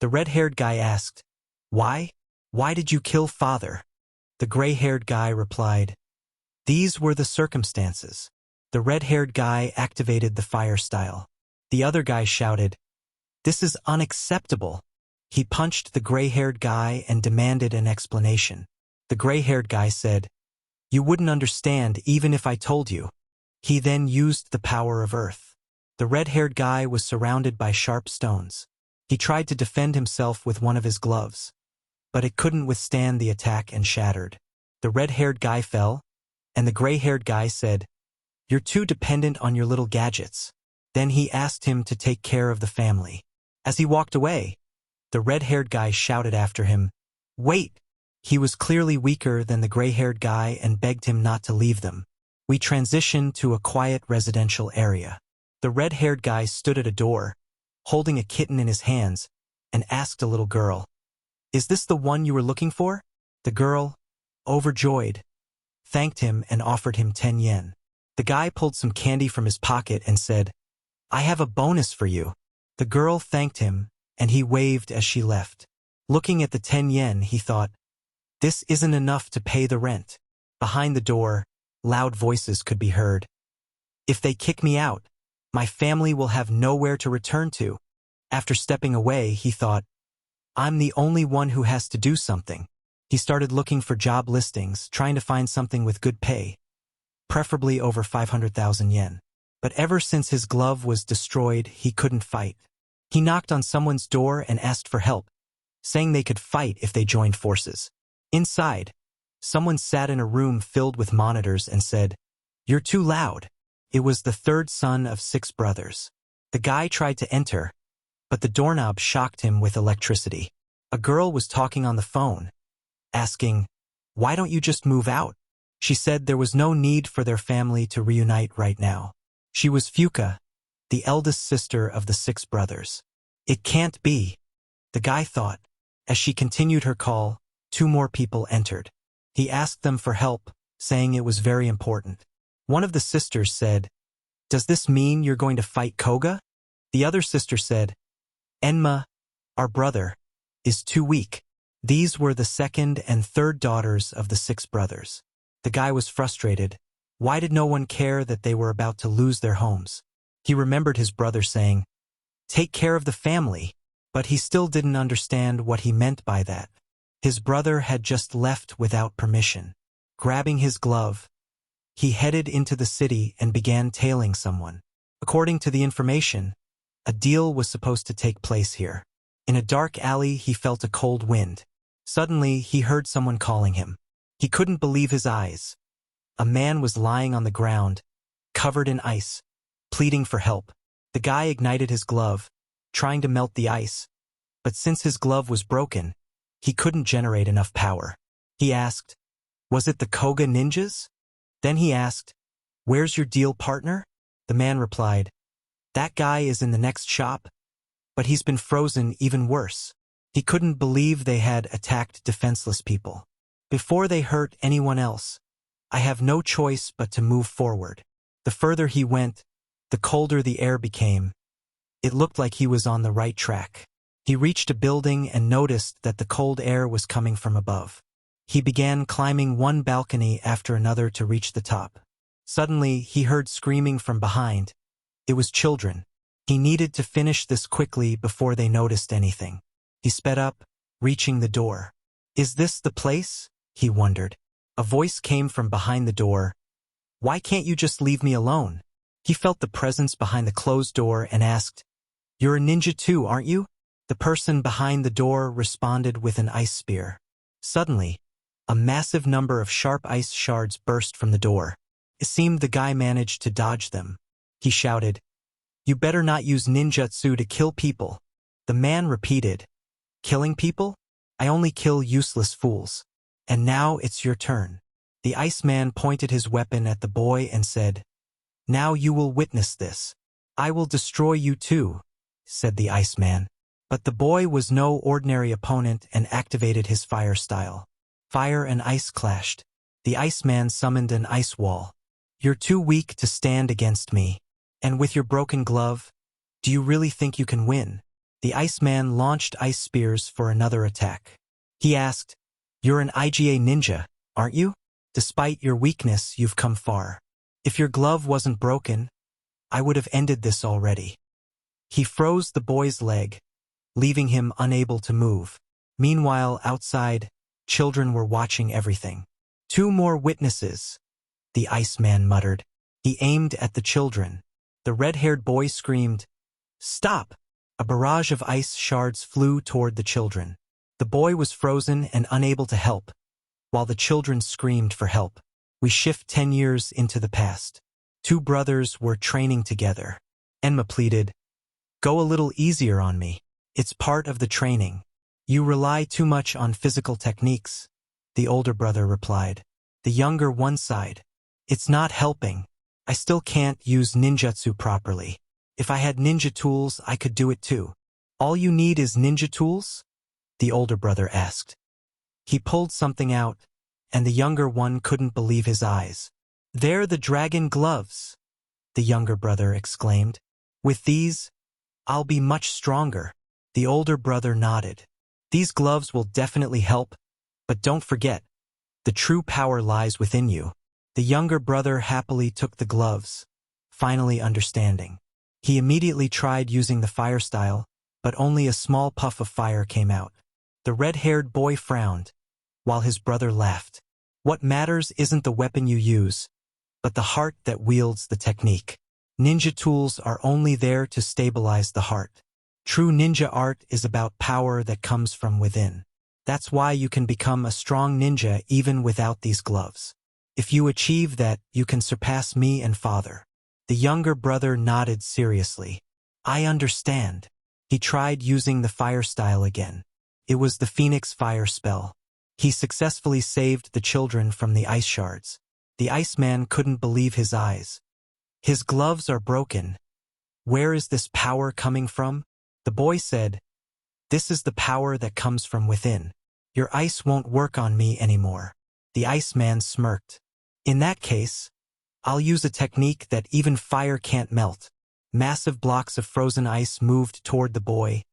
The red-haired guy asked, "Why? Why did you kill father?" The gray-haired guy replied, "These were the circumstances." The red-haired guy activated the fire style. The other guy shouted, "This is unacceptable." He punched the gray-haired guy and demanded an explanation. The gray-haired guy said, "You wouldn't understand even if I told you." He then used the power of earth. The red-haired guy was surrounded by sharp stones. He tried to defend himself with one of his gloves, but it couldn't withstand the attack and shattered. The red-haired guy fell, and the gray-haired guy said, "You're too dependent on your little gadgets." Then he asked him to take care of the family. As he walked away, the red-haired guy shouted after him, "Wait!" He was clearly weaker than the gray-haired guy and begged him not to leave them. We transitioned to a quiet residential area. The red-haired guy stood at a door, holding a kitten in his hands, and asked a little girl, "Is this the one you were looking for?" The girl, overjoyed, thanked him and offered him 10 yen. The guy pulled some candy from his pocket and said, "I have a bonus for you." The girl thanked him, and he waved as she left. Looking at the 10 yen, he thought, "This isn't enough to pay the rent." Behind the door, loud voices could be heard. "If they kick me out, my family will have nowhere to return to." After stepping away, he thought, "I'm the only one who has to do something." He started looking for job listings, trying to find something with good pay, preferably over 500,000 yen. But ever since his glove was destroyed, he couldn't fight. He knocked on someone's door and asked for help, saying they could fight if they joined forces. Inside, someone sat in a room filled with monitors and said, "You're too loud." It was the third son of 6 brothers. The guy tried to enter, but the doorknob shocked him with electricity. A girl was talking on the phone, asking, "Why don't you just move out?" She said there was no need for their family to reunite right now. She was Fuka, the eldest sister of the 6 brothers. "It can't be," the guy thought. As she continued her call, 2 more people entered. He asked them for help, saying it was very important. One of the sisters said, "Does this mean you're going to fight Koga?" The other sister said, "Enma, our brother, is too weak." These were the second and third daughters of the 6 brothers. The guy was frustrated. Why did no one care that they were about to lose their homes? He remembered his brother saying, "Take care of the family," but he still didn't understand what he meant by that. His brother had just left without permission. Grabbing his glove, he headed into the city and began tailing someone. According to the information, a deal was supposed to take place here. In a dark alley, he felt a cold wind. Suddenly, he heard someone calling him. He couldn't believe his eyes. A man was lying on the ground, covered in ice, pleading for help. The guy ignited his glove, trying to melt the ice, but since his glove was broken, he couldn't generate enough power. He asked, "Was it the Koga ninjas?" Then he asked, "Where's your deal partner?" The man replied, "That guy is in the next shop, but he's been frozen even worse." He couldn't believe they had attacked defenseless people. Before they hurt anyone else, I have no choice but to move forward. The further he went, the colder the air became. It looked like he was on the right track. He reached a building and noticed that the cold air was coming from above. He began climbing one balcony after another to reach the top. Suddenly, he heard screaming from behind. It was children. He needed to finish this quickly before they noticed anything. He sped up, reaching the door. "Is this the place?" he wondered. A voice came from behind the door. "Why can't you just leave me alone?" He felt the presence behind the closed door and asked, "You're a ninja too, aren't you?" The person behind the door responded with an ice spear. Suddenly, a massive number of sharp ice shards burst from the door. It seemed the guy managed to dodge them. He shouted, "You better not use ninjutsu to kill people." The man repeated, "Killing people? I only kill useless fools. And now it's your turn." The Iceman pointed his weapon at the boy and said, "Now you will witness this." "I will destroy you too," said the Iceman. But the boy was no ordinary opponent and activated his fire style. Fire and ice clashed. The Iceman summoned an ice wall. "You're too weak to stand against me. And with your broken glove, do you really think you can win?" The Iceman launched ice spears for another attack. He asked, "You're an IGA ninja, aren't you? Despite your weakness, you've come far. If your glove wasn't broken, I would have ended this already." He froze the boy's leg, leaving him unable to move. Meanwhile, outside, children were watching everything. "Two more witnesses," the Iceman muttered. He aimed at the children. The red-haired boy screamed, "Stop!" A barrage of ice shards flew toward the children. The boy was frozen and unable to help, while the children screamed for help. We shift 10 years into the past. Two brothers were training together. Enma pleaded, "Go a little easier on me. It's part of the training. You rely too much on physical techniques," the older brother replied. The younger one sighed, "It's not helping. I still can't use ninjutsu properly. If I had ninja tools, I could do it too." "All you need is ninja tools?" the older brother asked. He pulled something out, and the younger one couldn't believe his eyes. "They're the dragon gloves," the younger brother exclaimed. "With these, I'll be much stronger." The older brother nodded. "These gloves will definitely help, but don't forget, the true power lies within you." The younger brother happily took the gloves, finally understanding. He immediately tried using the fire style, but only a small puff of fire came out. The red-haired boy frowned, while his brother laughed. "What matters isn't the weapon you use, but the heart that wields the technique. Ninja tools are only there to stabilize the heart. True ninja art is about power that comes from within. That's why you can become a strong ninja even without these gloves. If you achieve that, you can surpass me and father." The younger brother nodded seriously. "I understand." He tried using the fire style again. It was the Phoenix fire spell. He successfully saved the children from the ice shards. The Iceman couldn't believe his eyes. "His gloves are broken. Where is this power coming from?" The boy said, "This is the power that comes from within. Your ice won't work on me anymore." The Iceman smirked. "In that case, I'll use a technique that even fire can't melt." Massive blocks of frozen ice moved toward the boy,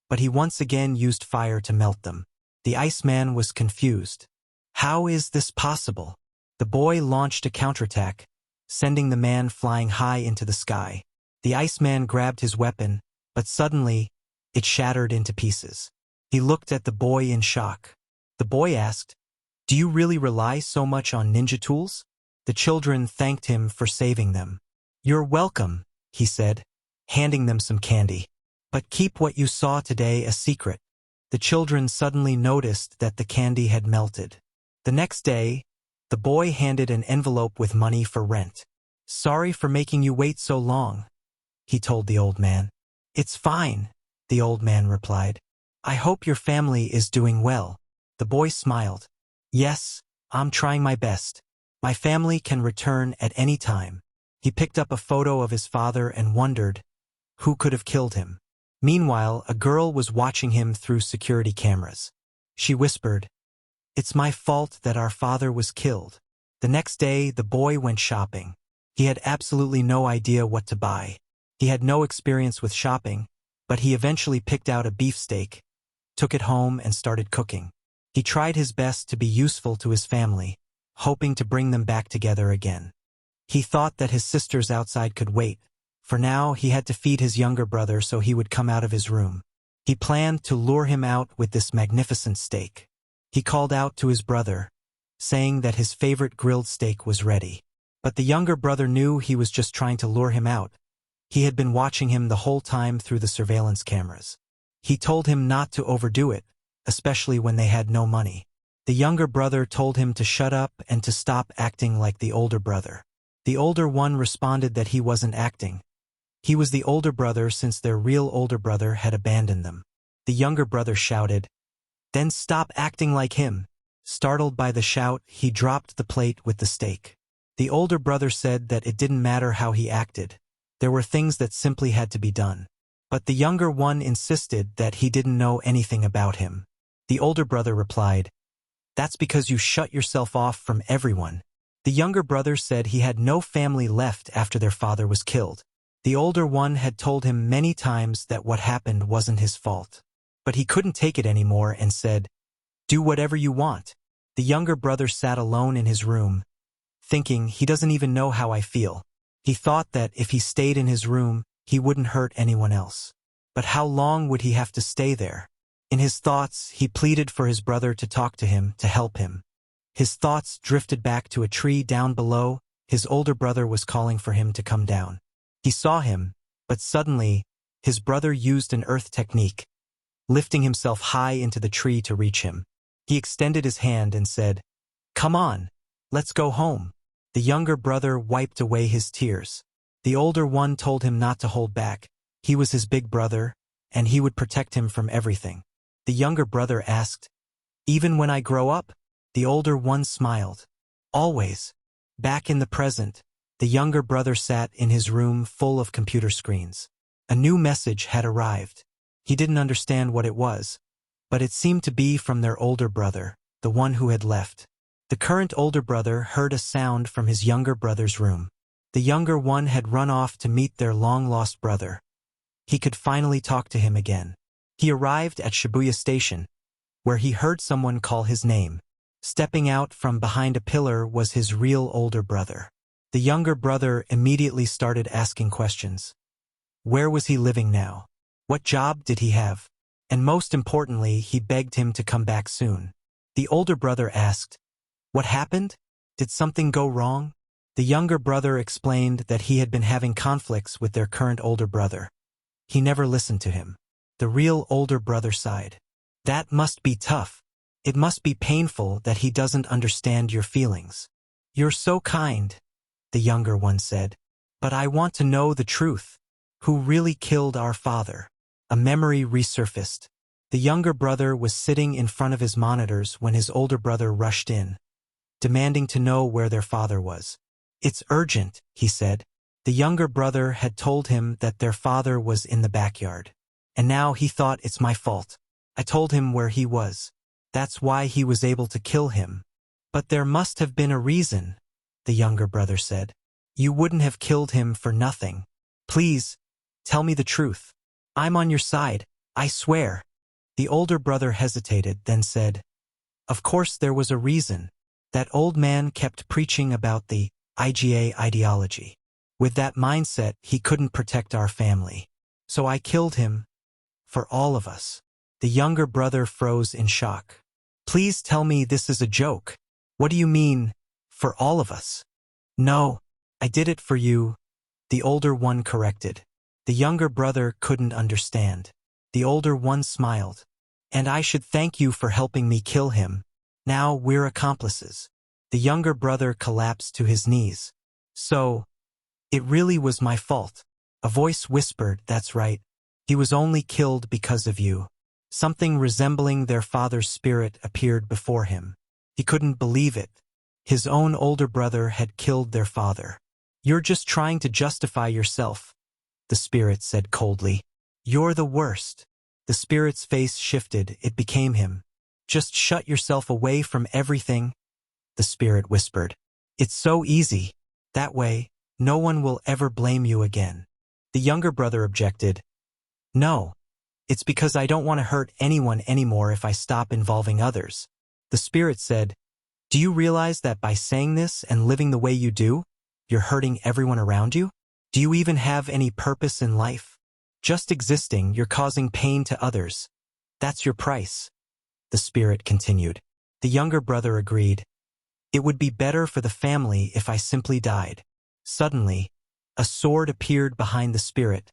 but he once again used fire to melt them. The Iceman was confused. "How is this possible?" The boy launched a counterattack, sending the man flying high into the sky. The Iceman grabbed his weapon, but suddenly, it shattered into pieces. He looked at the boy in shock. The boy asked, "Do you really rely so much on ninja tools?" The children thanked him for saving them. "You're welcome," he said, handing them some candy. "But keep what you saw today a secret." The children suddenly noticed that the candy had melted. The next day, the boy handed an envelope with money for rent. "Sorry for making you wait so long," he told the old man. "It's fine," the old man replied. "I hope your family is doing well." The boy smiled. "Yes, I'm trying my best. My family can return at any time." He picked up a photo of his father and wondered who could have killed him. Meanwhile, a girl was watching him through security cameras. She whispered, "It's my fault that our father was killed." The next day, the boy went shopping. He had absolutely no idea what to buy. He had no experience with shopping, but he eventually picked out a beefsteak, took it home and started cooking. He tried his best to be useful to his family, hoping to bring them back together again. He thought that his sisters outside could wait. For now, he had to feed his younger brother so he would come out of his room. He planned to lure him out with this magnificent steak. He called out to his brother, saying that his favorite grilled steak was ready. But the younger brother knew he was just trying to lure him out. He had been watching him the whole time through the surveillance cameras. He told him not to overdo it, especially when they had no money. The younger brother told him to shut up and to stop acting like the older brother. The older one responded that he wasn't acting. He was the older brother since their real older brother had abandoned them. The younger brother shouted, "Then stop acting like him." Startled by the shout, he dropped the plate with the steak. The older brother said that it didn't matter how he acted. There were things that simply had to be done. But the younger one insisted that he didn't know anything about him. The older brother replied, "That's because you shut yourself off from everyone." The younger brother said he had no family left after their father was killed. The older one had told him many times that what happened wasn't his fault. But he couldn't take it anymore and said, "Do whatever you want." The younger brother sat alone in his room, thinking, he doesn't even know how I feel. He thought that if he stayed in his room, he wouldn't hurt anyone else. But how long would he have to stay there? In his thoughts, he pleaded for his brother to talk to him, to help him. His thoughts drifted back to a tree down below. His older brother was calling for him to come down. He saw him, but suddenly, his brother used an earth technique, lifting himself high into the tree to reach him. He extended his hand and said, "Come on, let's go home." The younger brother wiped away his tears. The older one told him not to hold back. He was his big brother, and he would protect him from everything. The younger brother asked, "Even when I grow up?" The older one smiled. "Always." Back in the present, the younger brother sat in his room full of computer screens. A new message had arrived. He didn't understand what it was, but it seemed to be from their older brother, the one who had left. The current older brother heard a sound from his younger brother's room. The younger one had run off to meet their long-lost brother. He could finally talk to him again. He arrived at Shibuya Station, where he heard someone call his name. Stepping out from behind a pillar was his real older brother. The younger brother immediately started asking questions. Where was he living now? What job did he have? And most importantly, he begged him to come back soon. The older brother asked, "What happened? Did something go wrong?" The younger brother explained that he had been having conflicts with their current older brother. He never listened to him. The real older brother sighed. "That must be tough. It must be painful that he doesn't understand your feelings." "You're so kind," the younger one said. "But I want to know the truth. Who really killed our father?" A memory resurfaced. The younger brother was sitting in front of his monitors when his older brother rushed in, demanding to know where their father was. "It's urgent," he said. The younger brother had told him that their father was in the backyard. And now he thought, "It's my fault. I told him where he was. That's why he was able to kill him." "But there must have been a reason," the younger brother said. "You wouldn't have killed him for nothing. Please, tell me the truth. I'm on your side, I swear." The older brother hesitated, then said, "Of course there was a reason. That old man kept preaching about the IGA ideology. With that mindset, he couldn't protect our family. So I killed him. For all of us." The younger brother froze in shock. "Please tell me this is a joke. What do you mean, for all of us?" "No, I did it for you," the older one corrected. The younger brother couldn't understand. The older one smiled. "And I should thank you for helping me kill him. Now we're accomplices." The younger brother collapsed to his knees. "So, it really was my fault." A voice whispered, "That's right. He was only killed because of you." Something resembling their father's spirit appeared before him. He couldn't believe it. His own older brother had killed their father. "You're just trying to justify yourself," the spirit said coldly. "You're the worst." The spirit's face shifted. It became him. "Just shut yourself away from everything," the spirit whispered. "It's so easy. That way, no one will ever blame you again." The younger brother objected. "No. It's because I don't want to hurt anyone anymore if I stop involving others." The spirit said, "Do you realize that by saying this and living the way you do, you're hurting everyone around you? Do you even have any purpose in life? Just existing, you're causing pain to others. That's your price." The spirit continued. The younger brother agreed. "It would be better for the family if I simply died." Suddenly, a sword appeared behind the spirit,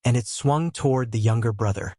and it swung toward the younger brother.